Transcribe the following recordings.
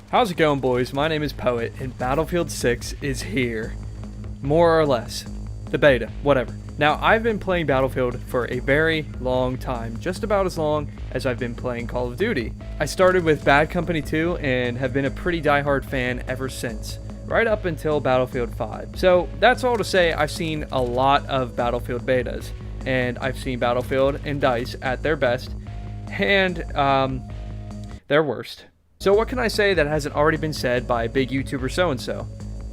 How's it going, boys? My name is Poet, and Battlefield 6 is here. More or less. The beta, whatever. Now, I've been playing Battlefield for a very long time, just about as long as I've been playing Call of Duty. I started with Bad Company 2 and have been a pretty diehard fan ever since, right up until Battlefield 5. So, that's all to say I've seen a lot of Battlefield betas, and I've seen Battlefield and DICE at their best, and their worst. So what can I say that hasn't already been said by big YouTuber so-and-so?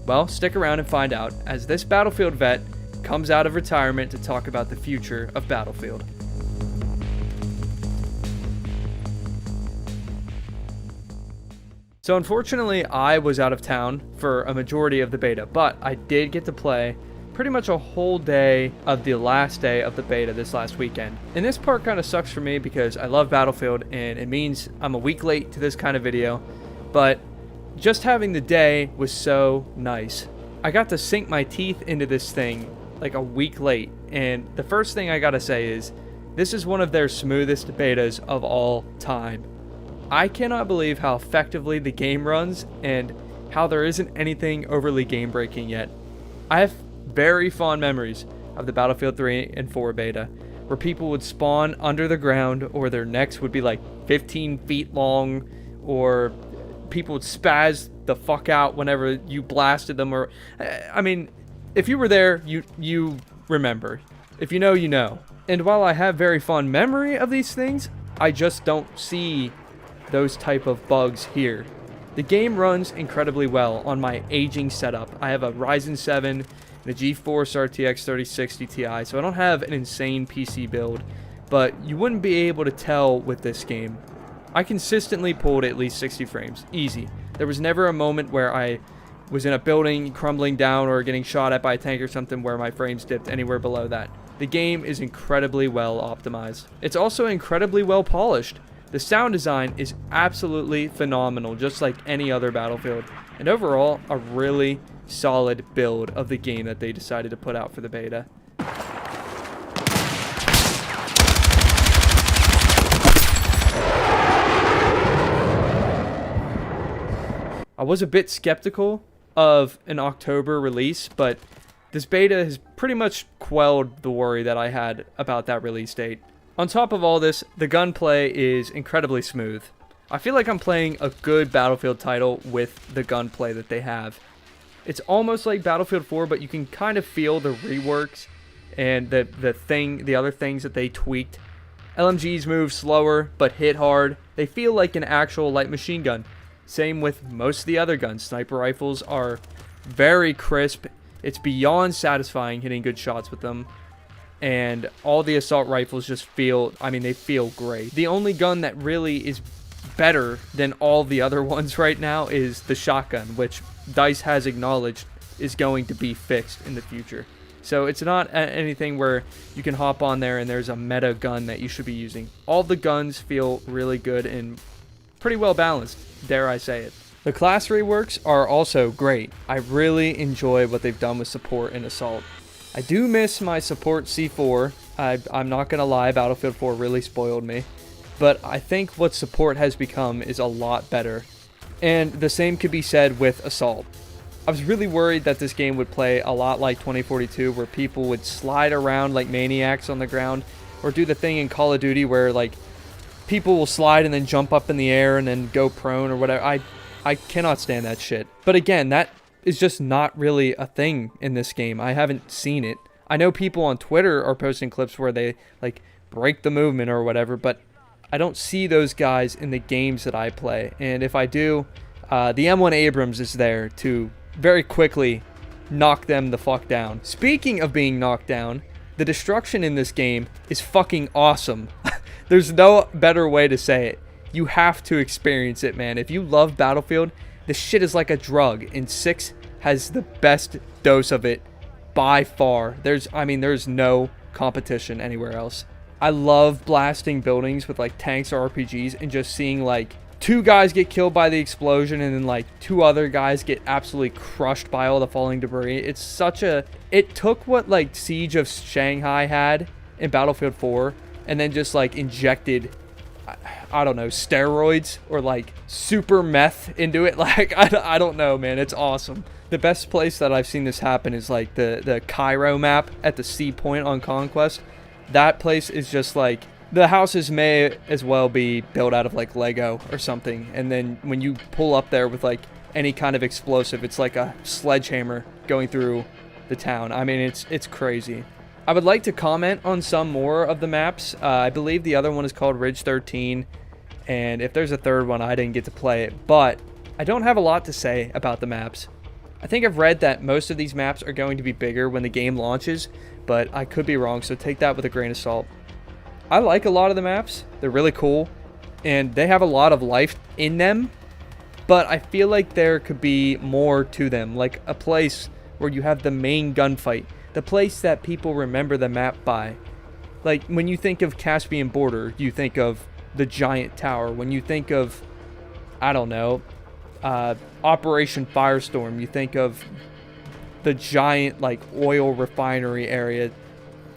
Well, stick around and find out as this Battlefield vet comes out of retirement to talk about the future of Battlefield. So unfortunately, I was out of town for a majority of the beta, but I did get to play pretty much a whole day of the last day of the beta this last weekend. And this part kind of sucks for me because I love Battlefield and it means I'm a week late to this kind of video, but just having the day was so nice. I got to sink my teeth into this thing like a week late, and the first thing I gotta say is this is one of their smoothest betas of all time. I cannot believe how effectively the game runs and how there isn't anything overly game breaking yet. I have very fond memories of the Battlefield 3 and 4 beta, where people would spawn under the ground, or their necks would be like 15 feet long, or people would spaz the fuck out whenever you blasted them. Or, I mean, if you were there, you remember. If you know, you know. And while I have very fond memory of these things, I just don't see those type of bugs here. The game runs incredibly well on my aging setup. I have a Ryzen 7 and a GeForce RTX 3060 Ti, so I don't have an insane PC build, but you wouldn't be able to tell with this game. I consistently pulled at least 60 frames, easy. There was never a moment where I was in a building crumbling down or getting shot at by a tank or something where my frames dipped anywhere below that. The game is incredibly well optimized. It's also incredibly well polished. The sound design is absolutely phenomenal, just like any other Battlefield. And overall, a really solid build of the game that they decided to put out for the beta. I was a bit skeptical of an October release, but this beta has pretty much quelled the worry that I had about that release date. On top of all this, the gunplay is incredibly smooth. I feel like I'm playing a good Battlefield title with the gunplay that they have. It's almost like Battlefield 4, but you can kind of feel the reworks and the other things that they tweaked. LMGs move slower, but hit hard. They feel like an actual light machine gun. Same with most of the other guns. Sniper rifles are very crisp. It's beyond satisfying hitting good shots with them. And all the assault rifles just feel, they feel great. The only gun that really is better than all the other ones right now is the shotgun, which DICE has acknowledged is going to be fixed in the future. So it's not anything where you can hop on there and there's a meta gun that you should be using. All the guns feel really good and pretty well balanced, dare I say it. The class reworks are also great. I really enjoy what they've done with support and assault. I do miss my support C4. I'm not going to lie, Battlefield 4 really spoiled me. But I think what support has become is a lot better. And the same could be said with assault. I was really worried that this game would play a lot like 2042, where people would slide around like maniacs on the ground, or do the thing in Call of Duty where like people will slide and then jump up in the air and then go prone or whatever. I cannot stand that shit. But again, that is just not really a thing in this game. I haven't seen it. I know people on Twitter are posting clips where they like break the movement or whatever, but I don't see those guys in the games that I play. And if I do, the M1 Abrams is there to very quickly knock them the fuck down. Speaking of being knocked down, the destruction in this game is fucking awesome. There's no better way to say it. You have to experience it, man. If you love Battlefield, this shit is like a drug, and 6 has the best dose of it by far. There's no competition anywhere else. I love blasting buildings with like tanks or RPGs and just seeing like 2 guys get killed by the explosion and then like 2 other guys get absolutely crushed by all the falling debris. It took what like Siege of Shanghai had in Battlefield 4 and then just like injected I don't know, steroids or like super meth into it. Like, I don't know, man. It's awesome. The best place that I've seen this happen is like the Cairo map at the Sea Point on Conquest. That place is just like, the houses may as well be built out of like Lego or something. And then when you pull up there with like any kind of explosive, it's like a sledgehammer going through the town. I mean, it's crazy. I would like to comment on some more of the maps. I believe the other one is called Ridge 13, and if there's a third one, I didn't get to play it, but I don't have a lot to say about the maps. I think I've read that most of these maps are going to be bigger when the game launches, but I could be wrong, so take that with a grain of salt. I like a lot of the maps. They're really cool, and they have a lot of life in them, but I feel like there could be more to them, like a place where you have the main gunfight, the place that people remember the map by. Like, when you think of Caspian Border, you think of the giant tower. When you think of, I don't know, Operation Firestorm, you think of the giant, like, oil refinery area.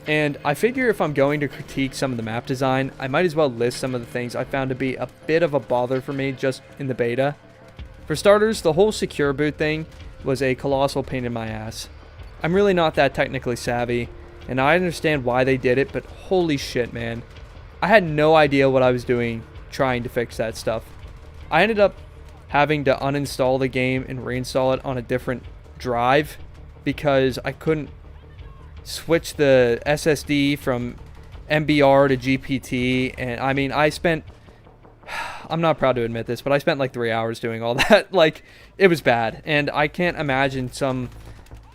And I figure if I'm going to critique some of the map design, I might as well list some of the things I found to be a bit of a bother for me just in the beta. For starters, the whole secure boot thing was a colossal pain in my ass. I'm really not that technically savvy, and I understand why they did it, but holy shit, man. I had no idea what I was doing trying to fix that stuff. I ended up having to uninstall the game and reinstall it on a different drive because I couldn't switch the SSD from MBR to GPT, and I mean, I'm not proud to admit this, but I spent like 3 hours doing all that. Like, it was bad, and I can't imagine some,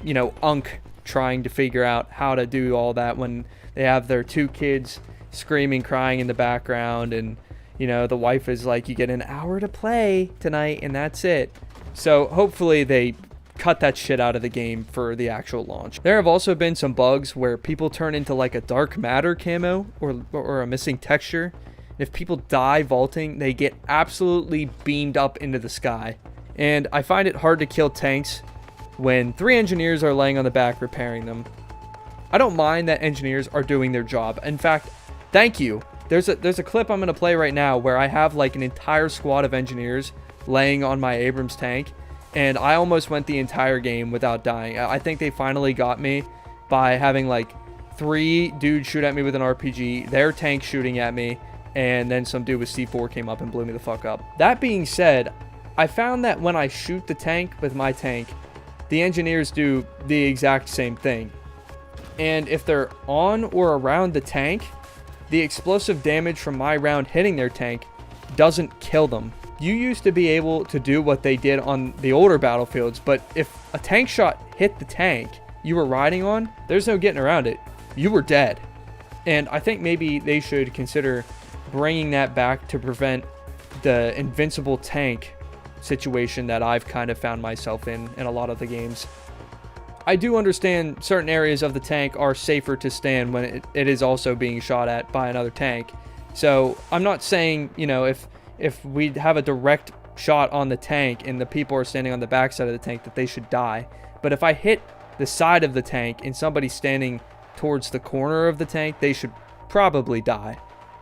you know, unk trying to figure out how to do all that when they have their 2 kids screaming, crying in the background, and, you know, the wife is like, you get an hour to play tonight, and that's it. So hopefully they cut that shit out of the game for the actual launch. There have also been some bugs where people turn into like a dark matter camo or a missing texture. If people die vaulting, they get absolutely beamed up into the sky. And I find it hard to kill tanks when 3 engineers are laying on the back repairing them. I don't mind that engineers are doing their job. In fact, thank you. There's a clip I'm going to play right now where I have like an entire squad of engineers laying on my Abrams tank, and I almost went the entire game without dying. I think they finally got me by having like 3 dudes shoot at me with an RPG, their tank shooting at me, and then some dude with C4 came up and blew me the fuck up. That being said, I found that when I shoot the tank with my tank, the engineers do the exact same thing. And if they're on or around the tank, the explosive damage from my round hitting their tank doesn't kill them. You used to be able to do what they did on the older battlefields, but if a tank shot hit the tank you were riding on, there's no getting around it. You were dead. And I think maybe they should consider bringing that back to prevent the invincible tank situation that I've kind of found myself in a lot of the games. I do understand certain areas of the tank are safer to stand when it is also being shot at by another tank. So I'm not saying, you know, if we have a direct shot on the tank and the people are standing on the backside of the tank, that they should die. But if I hit the side of the tank and somebody's standing towards the corner of the tank, they should probably die.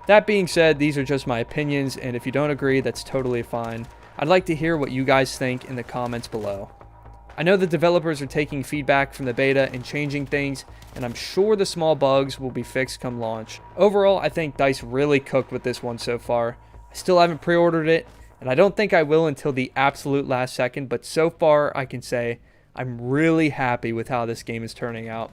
That being said, these are just my opinions, and if you don't agree, that's totally fine. I'd like to hear what you guys think in the comments below. I know the developers are taking feedback from the beta and changing things, and I'm sure the small bugs will be fixed come launch. Overall, I think DICE really cooked with this one so far. I still haven't pre-ordered it, and I don't think I will until the absolute last second, but so far I can say I'm really happy with how this game is turning out.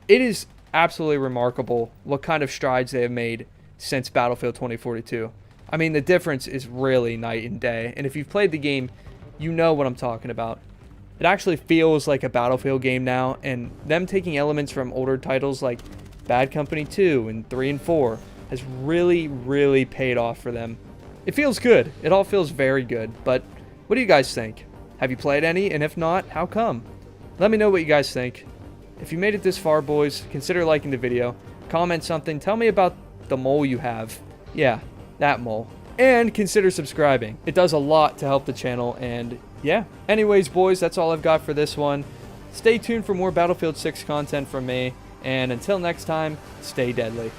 It is absolutely remarkable what kind of strides they have made since Battlefield 2042. I mean, the difference is really night and day, and if you've played the game, you know what I'm talking about. It actually feels like a Battlefield game now, and them taking elements from older titles like Bad Company 2 and 3 and 4 has really, really paid off for them. It feels good. It all feels very good, but what do you guys think? Have you played any, and if not, how come? Let me know what you guys think. If you made it this far, boys, consider liking the video, comment something, tell me about the mole you have. Yeah, that mole. And consider subscribing. It does a lot to help the channel, and yeah. Anyways, boys, that's all I've got for this one. Stay tuned for more Battlefield 6 content from me, and until next time, stay deadly.